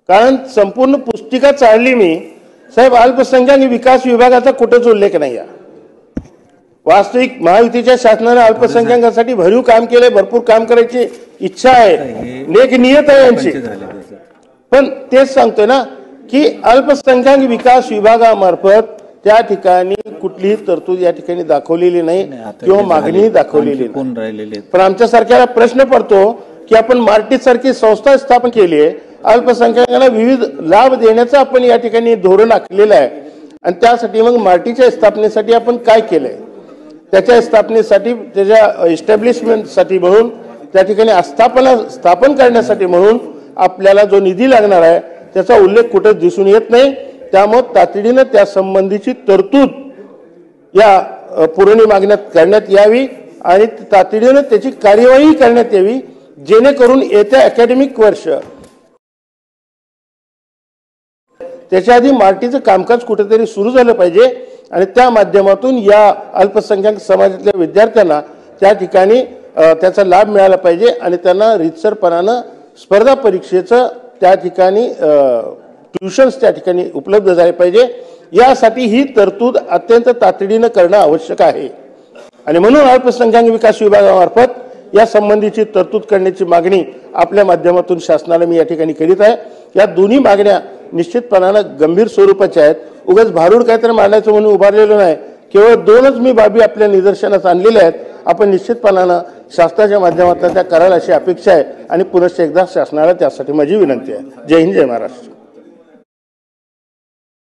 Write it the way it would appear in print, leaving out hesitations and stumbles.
कारण संपूर्ण पुस्तिका चाळली मी साहेब, अल्पसंख्याक विकास विभागाचा कुठेच उल्लेख नाही आहे। वास्तविक महायुतीच्या शासनाने अल्पसंख्याकांसाठी भरीव काम केले, भरपूर काम करायची इच्छा आहे, नेक नियत आहे यांची। पण तेच सांगतोय ना की अल्पसंख्याक विकास विभागामार्फत त्या ठिकाणी कुठलीही तरतूद या ठिकाणी दाखवलेली नाही किंवा मागणी दाखवलेली नाही। पण आमच्यासारख्याला प्रश्न पडतो की आपण मार्टी सारखी संस्था स्थापन केली आहे, अल्पसंख्याकांना विविध लाभ देण्याचं आपण या ठिकाणी धोरण आखलेलं आहे, आणि त्यासाठी मग मार्टीच्या स्थापनेसाठी आपण काय केलंय, त्याच्या स्थापनेसाठी, त्याच्या इस्टॅब्लिशमेंटसाठी म्हणून, त्या ठिकाणी स्थापन करण्यासाठी म्हणून आपल्याला जो निधी लागणार आहे त्याचा उल्लेख कुठेच दिसून येत नाही। त्यामुळे तातडीने त्या संबंधीची तरतूद या पुरवणी मागण्यात करण्यात यावी आणि तातडीने त्याची कार्यवाही करण्यात यावी, जेणेकरून येत्या अकॅडमिक वर्ष त्याच्या आधी मार्टीचं कामकाज कुठेतरी सुरू झालं पाहिजे आणि त्या माध्यमातून या अल्पसंख्याक समाजातल्या विद्यार्थ्यांना त्या ठिकाणी त्याचा लाभ मिळाला पाहिजे आणि त्यांना रीतसरपणानं स्पर्धा परीक्षेचं त्या ठिकाणी ट्युशन्स त्या ठिकाणी उपलब्ध झाले पाहिजे। यासाठी ही तरतूद अत्यंत तातडीनं करणं आवश्यक आहे आणि म्हणून अल्पसंख्याक विकास विभागामार्फत या संबंधीची तरतूद करण्याची मागणी आपल्या माध्यमातून शासनाला मी या ठिकाणी करीत आहे। या दोन्ही मागण्या निश्चितपणानं गंभीर स्वरूपाच्या आहेत, उगाच भारूड काहीतरी मांडायचं म्हणून उभारलेलं नाही, केवळ दोनच मी बाबी आपल्या निदर्शनास आणलेल्या आहेत। आपण निश्चितपणानं शासनाच्या माध्यमातून त्या कराल अशी अपेक्षा आहे आणि पुनश्च एकदा शासनाला त्यासाठी माझी विनंती आहे। जय हिंद, जय महाराष्ट्र।